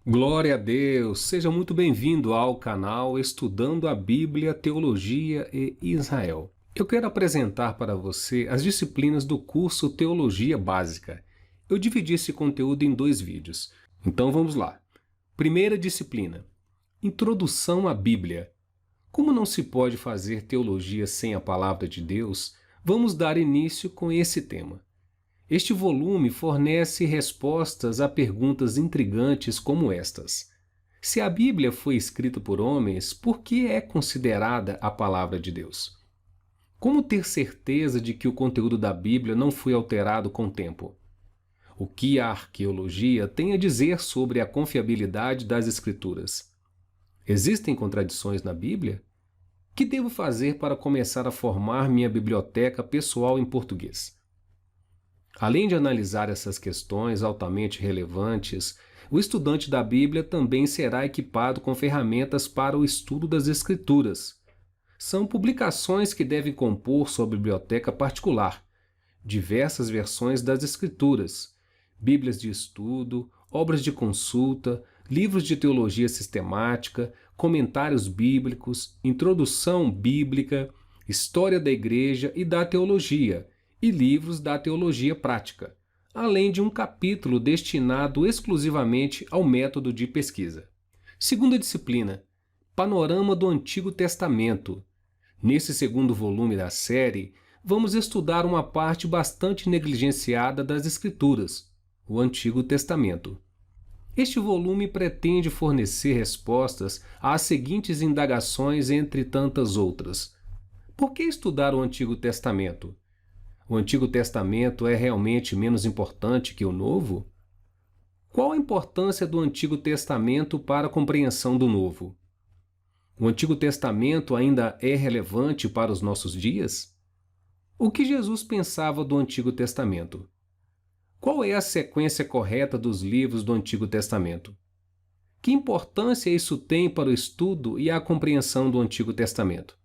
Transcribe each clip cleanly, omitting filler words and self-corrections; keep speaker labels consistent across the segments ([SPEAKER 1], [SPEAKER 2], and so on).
[SPEAKER 1] Glória a Deus! Seja muito bem-vindo ao canal Estudando a Bíblia, Teologia e Israel. Eu quero apresentar para você as disciplinas do curso Teologia Básica. Eu dividi esse conteúdo em 2 vídeos. Então vamos lá. Primeira disciplina: Introdução à Bíblia. Como não se pode fazer teologia sem a Palavra de Deus, vamos dar início com esse tema. Este volume fornece respostas a perguntas intrigantes como estas: se a Bíblia foi escrita por homens, por que é considerada a palavra de Deus? Como ter certeza de que o conteúdo da Bíblia não foi alterado com o tempo? O que a arqueologia tem a dizer sobre a confiabilidade das Escrituras? Existem contradições na Bíblia? O que devo fazer para começar a formar minha biblioteca pessoal em português? Além de analisar essas questões altamente relevantes, o estudante da Bíblia também será equipado com ferramentas para o estudo das Escrituras. São publicações que devem compor sua biblioteca particular, diversas versões das Escrituras, Bíblias de estudo, obras de consulta, livros de teologia sistemática, comentários bíblicos, introdução bíblica, história da igreja e da teologia, e livros da teologia prática, além de um capítulo destinado exclusivamente ao método de pesquisa. Segunda disciplina: Panorama do Antigo Testamento. Nesse segundo volume da série, vamos estudar uma parte bastante negligenciada das Escrituras, o Antigo Testamento. Este volume pretende fornecer respostas às seguintes indagações, entre tantas outras. Por que estudar o Antigo Testamento? O Antigo Testamento é realmente menos importante que o Novo? Qual a importância do Antigo Testamento para a compreensão do Novo? O Antigo Testamento ainda é relevante para os nossos dias? O que Jesus pensava do Antigo Testamento? Qual é a sequência correta dos livros do Antigo Testamento? Que importância isso tem para o estudo e a compreensão do Antigo Testamento?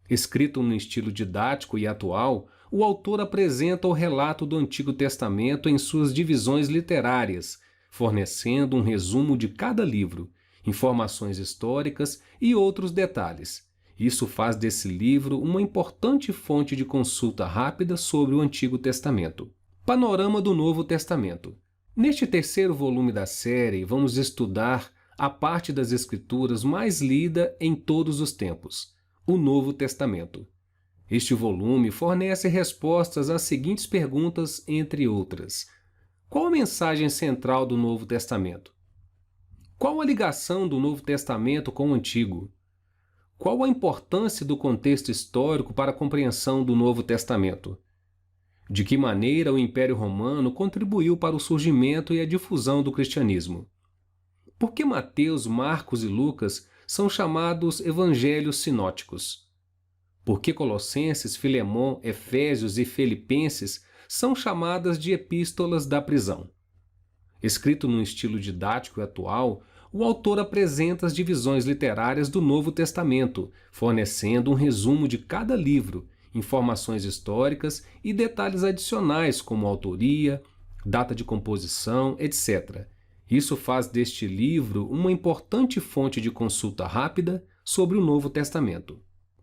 [SPEAKER 1] Escrito no estilo didático e atual, o autor apresenta o relato do Antigo Testamento em suas divisões literárias, fornecendo um resumo de cada livro, informações históricas e outros detalhes. Isso faz desse livro uma importante fonte de consulta rápida sobre o Antigo Testamento. Panorama do Novo Testamento. Neste terceiro volume da série, vamos estudar a parte das Escrituras mais lida em todos os tempos: o Novo Testamento. Este volume fornece respostas às seguintes perguntas, entre outras: qual a mensagem central do Novo Testamento? Qual a ligação do Novo Testamento com o Antigo? Qual a importância do contexto histórico para a compreensão do Novo Testamento? De que maneira o Império Romano contribuiu para o surgimento e a difusão do cristianismo? Por que Mateus, Marcos e Lucas são chamados evangelhos sinóticos? Por que Colossenses, Filemão, Efésios e Filipenses são chamadas de epístolas da prisão? Escrito num estilo didático e atual, o autor apresenta as divisões literárias do Novo Testamento, fornecendo um resumo de cada livro, informações históricas e detalhes adicionais como autoria, data de composição, etc. Isso faz deste livro uma importante fonte de consulta rápida sobre o Novo Testamento.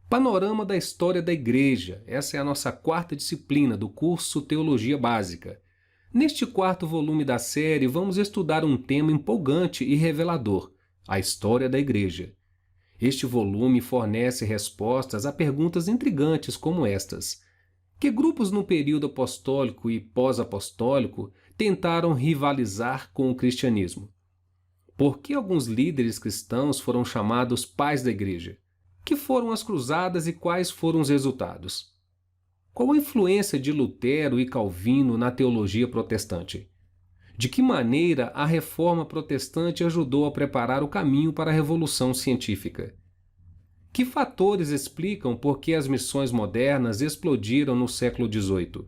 [SPEAKER 1] Panorama da história da Igreja. Essa é a nossa quarta disciplina do curso Teologia Básica. Neste quarto volume da série, vamos estudar um tema empolgante e revelador: a história da Igreja. Este volume fornece respostas a perguntas intrigantes como estas: que grupos no período apostólico e pós-apostólico tentaram rivalizar com o cristianismo? Por que alguns líderes cristãos foram chamados pais da Igreja? Que foram as cruzadas e quais foram os resultados? Qual a influência de Lutero e Calvino na teologia protestante? De que maneira a reforma protestante ajudou a preparar o caminho para a revolução científica? Que fatores explicam por que as missões modernas explodiram no século XVIII?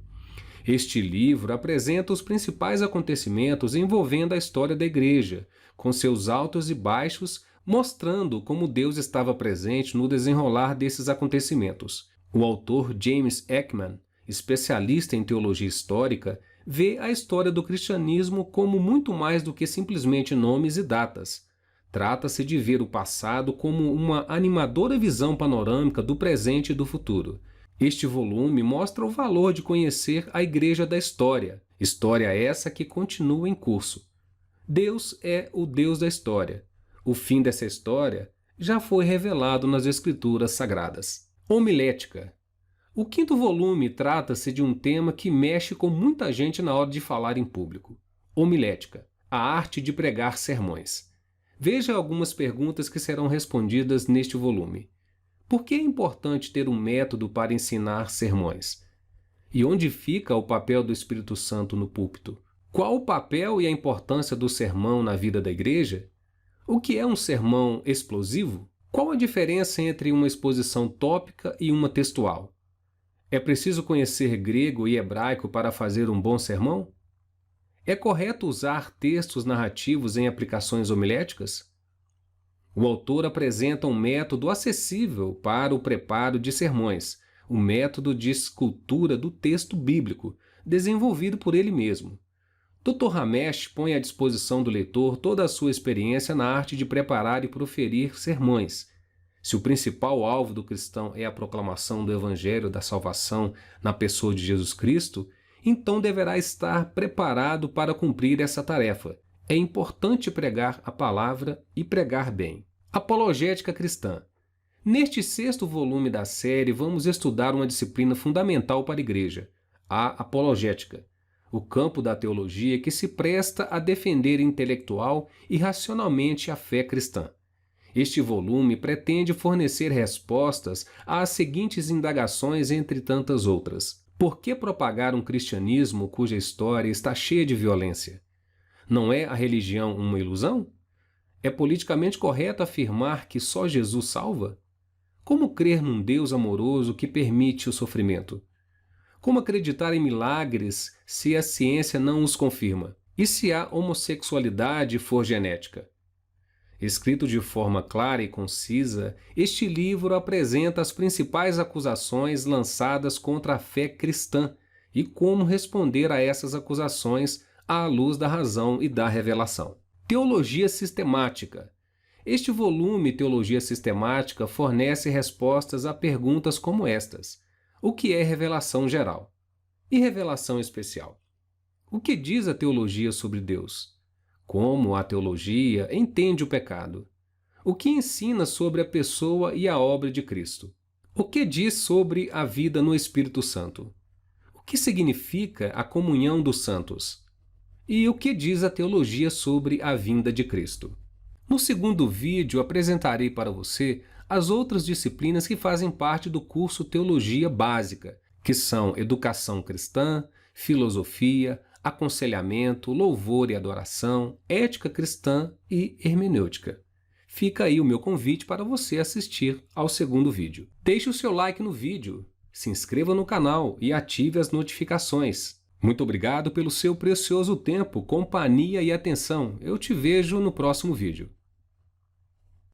[SPEAKER 1] Este livro apresenta os principais acontecimentos envolvendo a história da Igreja, com seus altos e baixos, mostrando como Deus estava presente no desenrolar desses acontecimentos. O autor James Ekman, especialista em teologia histórica, vê a história do cristianismo como muito mais do que simplesmente nomes e datas. Trata-se de ver o passado como uma animadora visão panorâmica do presente e do futuro. Este volume mostra o valor de conhecer a Igreja da História, história essa que continua em curso. Deus é o Deus da história. O fim dessa história já foi revelado nas Escrituras Sagradas. Homilética. O quinto volume trata-se de um tema que mexe com muita gente na hora de falar em público. Homilética, a arte de pregar sermões. Veja algumas perguntas que serão respondidas neste volume. Por que é importante ter um método para ensinar sermões? E onde fica o papel do Espírito Santo no púlpito? Qual o papel e a importância do sermão na vida da igreja? O que é um sermão explosivo? Qual a diferença entre uma exposição tópica e uma textual? É preciso conhecer grego e hebraico para fazer um bom sermão? É correto usar textos narrativos em aplicações homiléticas? O autor apresenta um método acessível para o preparo de sermões, o método de escultura do texto bíblico, desenvolvido por ele mesmo. Dr. Ramesh põe à disposição do leitor toda a sua experiência na arte de preparar e proferir sermões. Se o principal alvo do cristão é a proclamação do Evangelho da salvação na pessoa de Jesus Cristo, então deverá estar preparado para cumprir essa tarefa. É importante pregar a palavra e pregar bem. Apologética cristã. Neste sexto volume da série, vamos estudar uma disciplina fundamental para a igreja, a apologética, o campo da teologia que se presta a defender intelectual e racionalmente a fé cristã. Este volume pretende fornecer respostas às seguintes indagações, entre tantas outras. Por que propagar um cristianismo cuja história está cheia de violência? Não é a religião uma ilusão? É politicamente correto afirmar que só Jesus salva? Como crer num Deus amoroso que permite o sofrimento? Como acreditar em milagres se a ciência não os confirma? E se a homossexualidade for genética? Escrito de forma clara e concisa, este livro apresenta as principais acusações lançadas contra a fé cristã e como responder a essas acusações à luz da razão e da revelação. Teologia sistemática. Este volume, Teologia Sistemática, fornece respostas a perguntas como estas. O que é revelação geral? E revelação especial? O que diz a teologia sobre Deus? Como a teologia entende o pecado? O que ensina sobre a pessoa e a obra de Cristo? O que diz sobre a vida no Espírito Santo? O que significa a comunhão dos santos? E o que diz a teologia sobre a vinda de Cristo? No segundo vídeo, apresentarei para você as outras disciplinas que fazem parte do curso Teologia Básica, que são Educação Cristã, Filosofia, Aconselhamento, Louvor e Adoração, Ética Cristã e Hermenêutica. Fica aí o meu convite para você assistir ao segundo vídeo. Deixe o seu like no vídeo, se inscreva no canal e ative as notificações. Muito obrigado pelo seu precioso tempo, companhia e atenção. Eu te vejo no próximo vídeo.